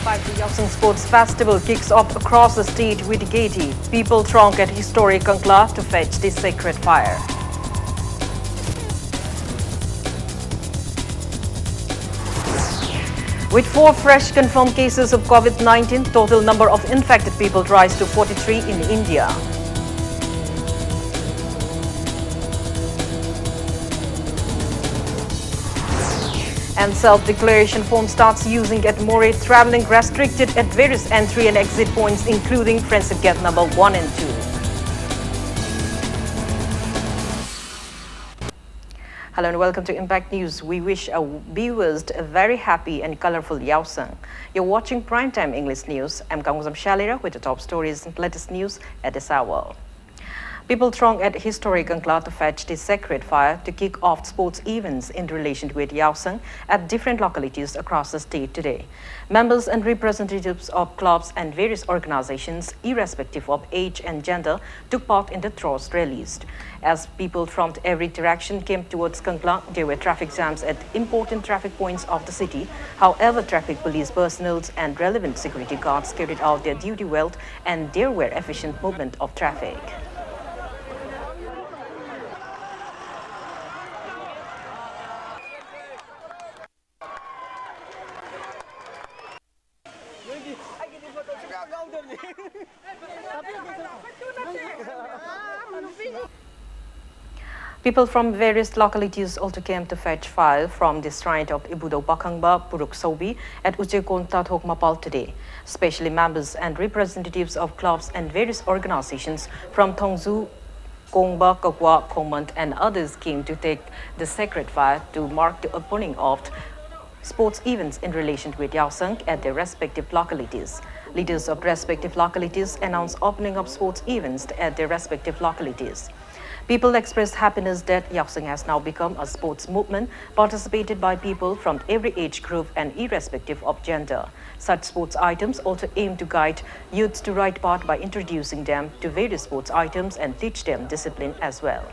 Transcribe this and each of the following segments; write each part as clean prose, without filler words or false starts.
5th Yaosang Sports Festival kicks off across the state with gaiety. People throng at historic Kankla to fetch the sacred fire. With 4 fresh confirmed cases of COVID-19, total number of infected people rise to 43 in India. And self-declaration form starts using at More, traveling restricted at various entry and exit points, including transit gate number 1 and 2. Hello and welcome to Impact News. We wish our viewers a very happy and colorful Yaosang. You're watching Primetime English News. I'm Kanguzam Shalira with the top stories and latest news at this hour. People throng at historic Kankla to fetch the sacred fire to kick off sports events in relation with Yaosang at different localities across the state today. Members and representatives of clubs and various organizations, irrespective of age and gender, took part in the throws released. As people from every direction came towards Kankla, there were traffic jams at important traffic points of the city. However, traffic police personnel and relevant security guards carried out their duty well, and there were efficient movement of traffic. People from various localities also came to fetch fire from the shrine of Ibudo Bakangba Puruk Sobi at Uchekon Tathok Mapal today. Especially members and representatives of clubs and various organizations from Tongzu, Kongba, Kakwa, Komant and others came to take the sacred fire to mark the opening of sports events in relation with Yaosang at their respective localities. Leaders of respective localities announced opening of sports events at their respective localities. People expressed happiness that Yaosang has now become a sports movement participated by people from every age group and irrespective of gender. Such sports items also aim to guide youths to right path by introducing them to various sports items and teach them discipline as well.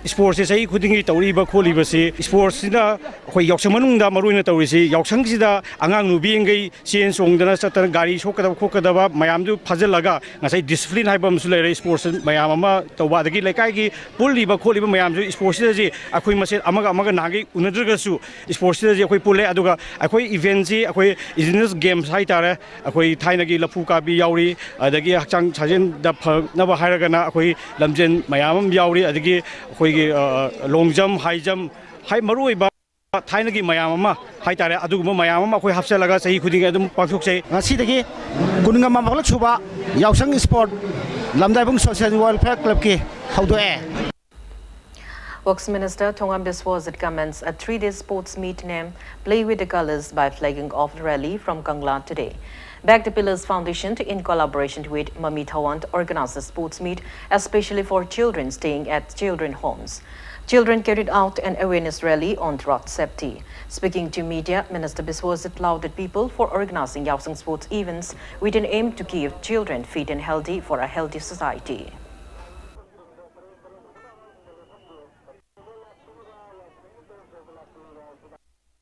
Sports is a good Tauriba Kolibasi, sports in the Yoxamanunda Maruna Taurisi, Yoxangsida, Angang Nubienge, Science on the Satan Gari, Shokada, Kokadava, Mayamdu, Pazalaga, and say discipline Hibam Sulere sports, Mayama, Tawadi, Lakagi, Puliba Koliba Mayam, sports, Aquimasi, Amaganagi, Unadrasu, sports, Pule Aduga, Aquay Evenzi, Aquay Business Games, Haitara, Aquay Tainagi, Lapuka, Biauri, Adagi, Chang Chajan, the Nava Haragana, Aquay Lamjan, Mayam Biauri, Adagi, long jump, high jump, high Maruiba, Tainagi Mayama, High Tara, Aduma Mayama, we have Salaga, say, couldn't Adam Pakshe, Nasitaki, Kuningama Chuba, Yaosang Sport, Lamdabung Social Welfare Club, how to air. Works Minister Thongam Biswazit comments a 3-day sports meet named Play with the Colors by flagging off the rally from Kangla today. Back the Pillars Foundation, in collaboration with Mami Thawant, organized a sports meet, especially for children staying at children homes. Children carried out an awareness rally on road safety. Speaking to media, Minister Biswazit lauded people for organizing Yaosang sports events with an aim to keep children fit and healthy for a healthy society.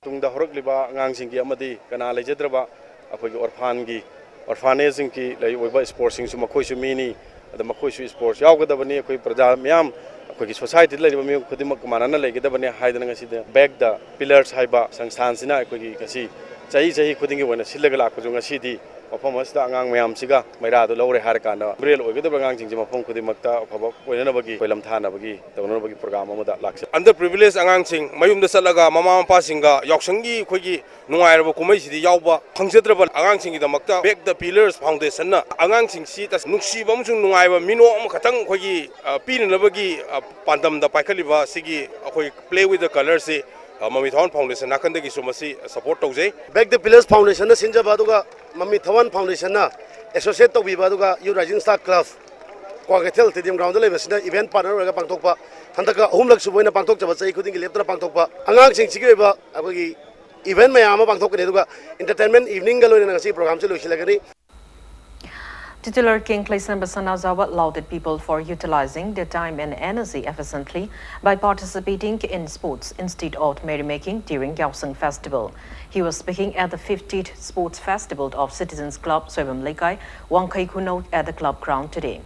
Tungda horokliba ngangsingki amadi kana lejedraba akhoi orphangi orphanage ki lai oiba sports sing su makhoi su mini ada makhoi su sports yawgadabani akhoi praja myam akhoi ki society laiba mi khudimak manana laigedabani haidana ngasi de back the pillars haiba sangsthan sina akhoi ki kasi chahi khudingi wana silaga lakpu ngasi di mafam asida angang mayam siga maira do lawre har kana brel oigedaba ngang jingji mafam khudimakta phaba oinanabagi koilam thanabagi tawnabagi program amada lakse under privileged angang sing mayumda salaga mama mapa singa yauksangi khoigi nungairaba kumai sidi yawba phangjedraba angang singi damakta back the pillars foundation na angang sing si tas nuksiba amsung nungaiba mino am khatang khoigi pinanabagi pandam da paikhaliba sigi khoi play with the colors se Mami Thawant Foundation nakandagi sumasi support tawjai Back the Pillars Foundation na sinjaba aduga Mami Thawant Foundation na associate tawbiba aduga Youth Rising Star Club Kwagathel Stadium ground la lebasina event partner raga pangthokpa handaka ahumlak suboina pangthok chaba chai khuding leptra pangthokpa angang sing sigi ba abagi event mayama pangthok ne aduga entertainment evening ga loina ngasi program se loisilagani Titular King Clayson Sanazawa lauded people for utilizing their time and energy efficiently by participating in sports instead of merrymaking during Yaosang Festival. He was speaking at the 50th Sports Festival of Citizens Club Soibam Lekai, Wangkai Kunot at the club ground today.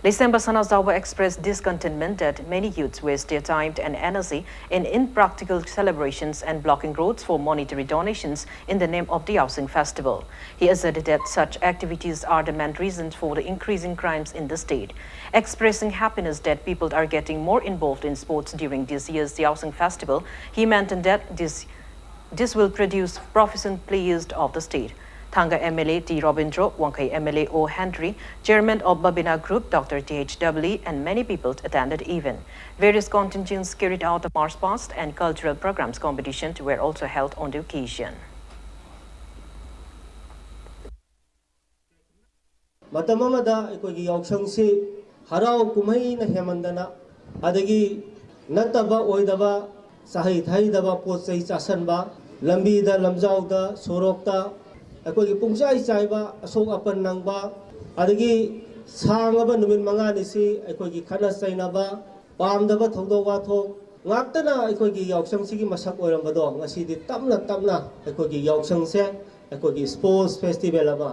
Clayson Sanazawa expressed discontentment that many youths waste their time and energy in impractical celebrations and blocking roads for monetary donations in the name of the Yaosang Festival. He asserted that such activities are the main reason for the increasing crimes in the state. Expressing happiness that people are getting more involved in sports during this year's Yaosang Festival, he maintained that this will produce proficient players of the state. Thanga MLA T. Robindro, Wangkai MLA O. Henry, Chairman of Babina Group Dr. T.H. Doubly, and many people attended event. Various contingents carried out the march past and cultural programs competitions were also held on the occasion. ꯃꯇꯝ ꯑꯃꯗ ꯑꯩꯈꯣꯏꯒꯤ ꯌꯥꯎꯁꯪꯁꯤ ꯍꯔꯥꯎ ꯀꯨꯝꯍꯩꯅ ꯍꯦꯃꯟꯗꯅ ꯑꯗꯒꯤ ꯅꯠꯇꯕ ꯑꯣꯏꯗꯕ ꯆꯍꯩ ꯊꯩꯗꯕ ꯄꯣꯠ ꯆꯩ ꯆꯥꯁꯟꯕ ꯂꯝꯕꯤꯗ ꯂꯝꯖꯥꯎꯗ ꯁꯣꯔꯣꯛꯇ ꯑꯩꯈꯣꯏꯒꯤ ꯄꯨꯡꯆꯥꯏ ꯆꯥꯏꯕ ꯑꯁꯣꯛ ꯑꯄꯟ ꯅꯪꯕ ꯑꯗꯒꯤ ꯁꯥꯡꯉꯕ ꯅꯨꯃꯤꯠ ꯃꯉꯥꯅꯤꯁꯤ ꯑꯩꯈꯣꯏꯒꯤ ꯈꯠꯅ ꯆꯩꯅꯕ ꯄꯥꯝꯗꯕ ꯊꯧꯗꯣꯛ ꯋꯥꯊꯣꯛ ꯉꯥꯛꯇꯅ ꯑꯩꯈꯣꯏꯒꯤ ꯌꯥꯎꯁꯪꯁꯤꯒꯤ ꯃꯁꯛ ꯑꯣꯏꯔꯝꯕꯗꯣ ꯉꯁꯤꯗꯤ ꯇꯞꯅ ꯇꯞꯅ ꯑꯩꯈꯣꯏꯒꯤ ꯌꯥꯎꯁꯪꯁꯦ ꯑꯩꯈꯣꯏꯒꯤ ꯁ꯭ꯄꯣꯔꯠꯁ ꯐꯦꯁꯇꯤꯚꯦꯜ ꯑꯃ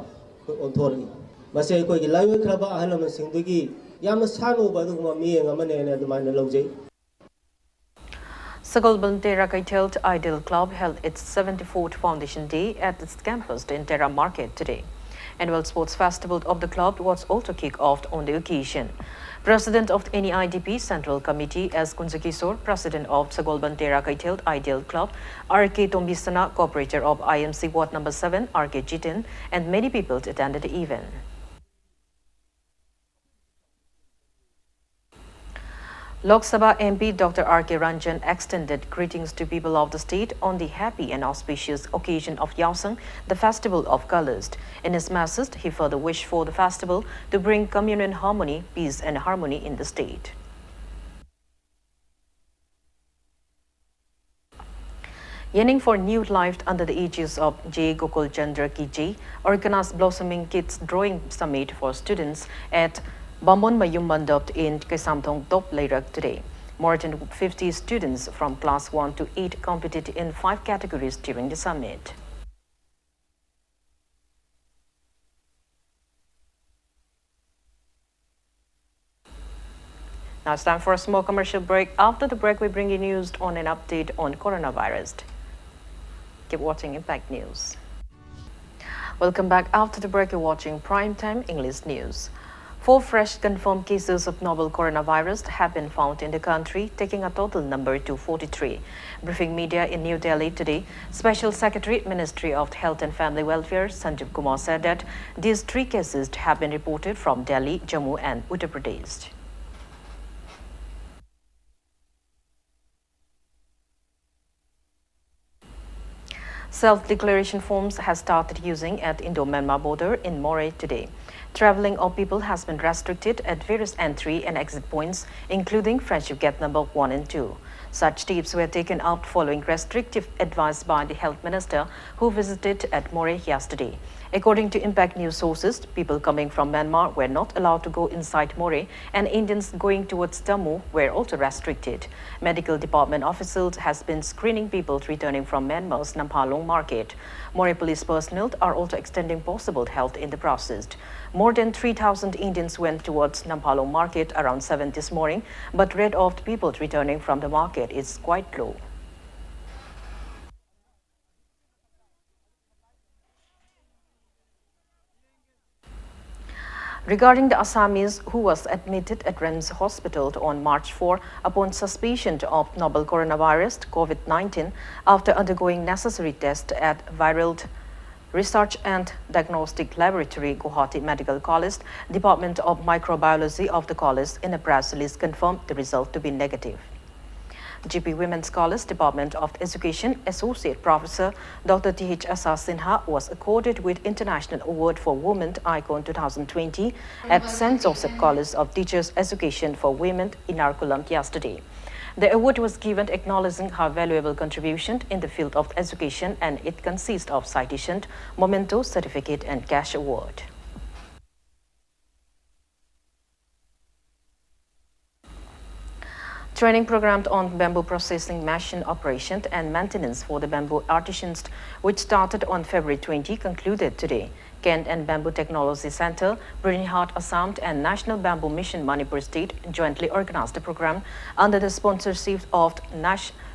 ꯑꯣꯟꯊꯣꯔꯛꯏ ꯃꯁꯤ ꯑꯩꯈꯣꯏꯒꯤ ꯂꯥꯏꯑꯣꯏꯈ꯭ꯔꯕ ꯑꯍꯜ ꯂꯃꯟꯁꯤꯡꯗꯨꯒꯤ ꯌꯥꯝꯅ ꯁꯥꯟꯅꯨꯕ ꯑꯗꯨꯒꯨꯝꯕ ꯃꯤꯠꯌꯦꯡ ꯑꯃꯅꯦꯅ ꯑꯗꯨꯃꯥꯏꯅ ꯂꯧꯖꯩ. Sagolban Terra Kaithelt Ideal Club held its 74th Foundation Day at its campus in Terra Market today. Annual Sports Festival of the club was also kicked off on the occasion. President of NEIDP Central Committee S. Kunjakisor, President of Sagolban Terra Kaithelt Ideal Club, R.K. Tombisana, Co-operator of IMC Ward No. 7, R.K. Jitin, and many people attended the event. Lok Sabha MP Dr. R.K. Ranjan extended greetings to people of the state on the happy and auspicious occasion of Yaosang, the Festival of Colors. In his message, he further wished for the festival to bring communion, harmony, peace and harmony in the state. Yearning for new life under the aegis of J. Gokul Chandra Ki Jai, organized Blossoming Kids Drawing Summit for students at Bambon Mayum Mandap in Kesamthong Top Leirak today. More than 50 students from class 1 to 8 competed in 5 categories during the summit. Now it's time for a small commercial break. After the break, we bring you news on an update on coronavirus. Keep watching Impact News. Welcome back. After the break, you're watching Primetime English News. 4 fresh confirmed cases of novel coronavirus have been found in the country, taking a total number to 43. Briefing media in New Delhi today, Special Secretary, Ministry of Health and Family Welfare, Sanjeev Kumar said that these 3 cases have been reported from Delhi, Jammu and Uttar Pradesh. Self-declaration forms has started using at Indo-Myanmar border in Moreh today. Traveling of people has been restricted at various entry and exit points, including Friendship Gate number 1 and 2. Such steps were taken up following restrictive advice by the Health Minister, who visited at Moreh yesterday. According to Impact News sources, people coming from Myanmar were not allowed to go inside Moreh, and Indians going towards Jammu were also restricted. Medical department officials has been screening people returning from Myanmar's Namphalong market. Moreh police personnel are also extending possible health in the process. More than 3,000 Indians went towards Namphalong market around 7 this morning, but rate of people returning from the market is quite low. Regarding the Assamese who was admitted at REMS Hospital on March 4 upon suspicion of novel coronavirus COVID-19 after undergoing necessary tests at Viral Research and Diagnostic Laboratory, Guwahati Medical College, Department of Microbiology of the college in a press release confirmed the result to be negative. GP Women's College Department of Education Associate Professor Dr. T.H. Asa Sinha was accorded with International Award for Women Icon 2020 at St. Joseph College of Teachers Education for Women in Erkulam yesterday. The award was given acknowledging her valuable contribution in the field of education, and it consists of citation, memento, certificate and cash award. Training program on bamboo processing machine operation and maintenance for the bamboo artisans, which started on February 20, concluded today. Kent and Bamboo Technology Center, Brinihat Assam and National Bamboo Mission Manipur State jointly organized the program under the sponsorship of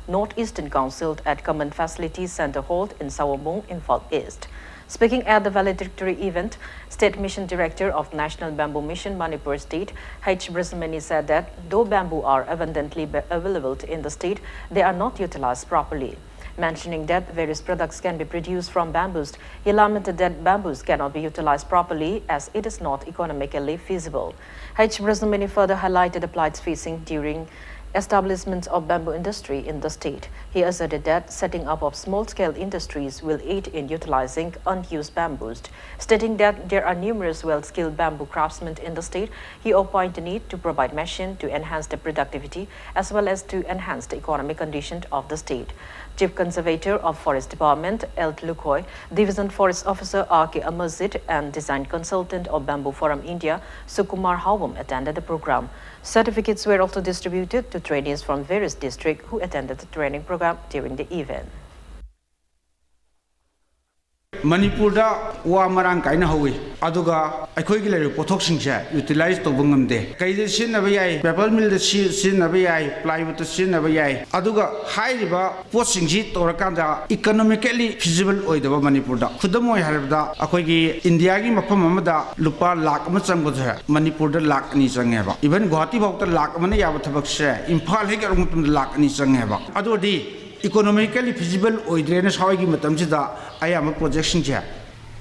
Northeastern Council at Common Facilities Center Hall in Sawabung, Imphal East. Speaking at the valedictory event, State Mission Director of National Bamboo Mission Manipur State, H. Brismani, said that though bamboo are abundantly available in the state, they are not utilized properly. Mentioning that various products can be produced from bamboos, he lamented that bamboos cannot be utilized properly as it is not economically feasible. H. Brismani further highlighted the plights facing during establishment of bamboo industry in the state. He asserted that setting up of small-scale industries will aid in utilizing unused bamboos. Stating that there are numerous well-skilled bamboo craftsmen in the state, he opined the need to provide machines to enhance the productivity as well as to enhance the economic condition of the state. Chief Conservator of Forest Department, L. Lukhoi, Division Forest Officer R.K. Amarzit, and Design Consultant of Bamboo Forum India, Sukumar Hawam, attended the program. Certificates were also distributed to trainees from various districts who attended the training program during the event. Manipur da wa marang kaina howi aduga akhoi gi leru pothok singcha utilize to bungamde kaide sin na bayai paper mill da sin na bayai plywood sin na bayai aduga high riba pot singji torakanda economically feasible oidaba Manipur da khudamoi haribda akhoi gi India gi mafam amada lupa lakh ama changbo tha Manipur da lakh ni change ba even Guwahati bhau ta lakh amana yaba thabak se Imphal he gar mutum lakh ni change ba adodi economically feasible oidrena sawagi matamsida ayama projection ja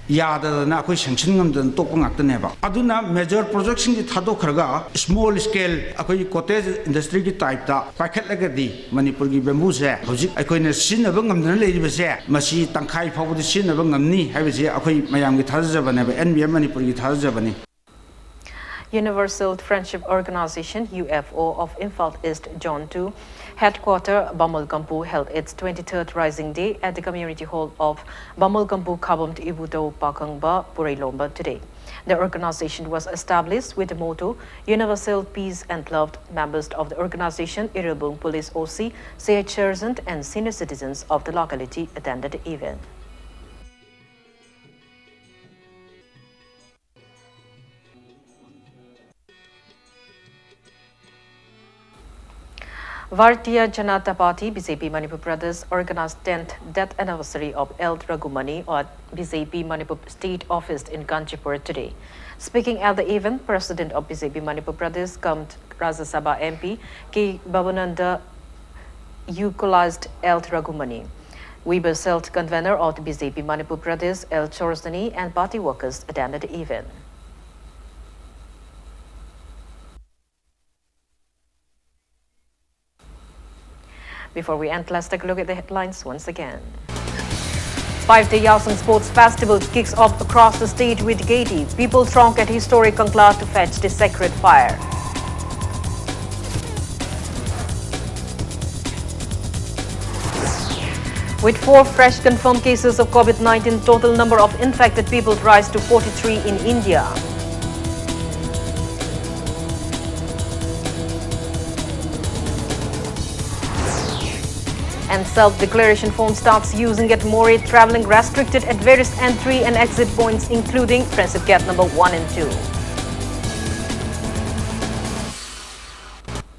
yada na koi sanction ngamdan tokpa ngakta ba aduna major projection ji thado kharga small scale akoi cottage industry ki type ta pakhat lagadi Manipur gi bamboo se hojik akoi na sinaba ngamdana leiriba se masi tangkhai phawdi sinaba ngamni haibise akoi mayam gi thajaba ne ba NBM Manipur gi thajaba ni. Universal Friendship Organization UFO of Imphal East Zone 2 headquarter Bamulgampu held its 23rd Rising Day at the community hall of Bamulgampu Kabamt Ibudo Pakangba Purailomba today. The organization was established with the motto Universal Peace and Love. Members of the organization, Irabung Police OC, CH Sergeant and senior citizens of the locality attended the event. Bharatiya Janata Party BJP Manipur Brothers organized 10th death anniversary of L. Ragumani at BJP Manipur State Office in Kanchipur today. Speaking at the event, President of BJP Manipur Brothers, Kamt Rajya Sabha MP K. Babananda eulogized L. Ragumani. Weber Selt, convener of the BJP Manipur Brothers, L. Chorsani, and party workers attended the event. Before we end, let's take a look at the headlines once again. 5-day Yaosang Sports Festival kicks off across the state with gaiety. People throng at historic Kangla to fetch the sacred fire. With 4 fresh confirmed cases of COVID-19, total number of infected people rise to 43 in India. And self-declaration form starts using at More, traveling restricted at various entry and exit points, including transit gate number 1 and 2.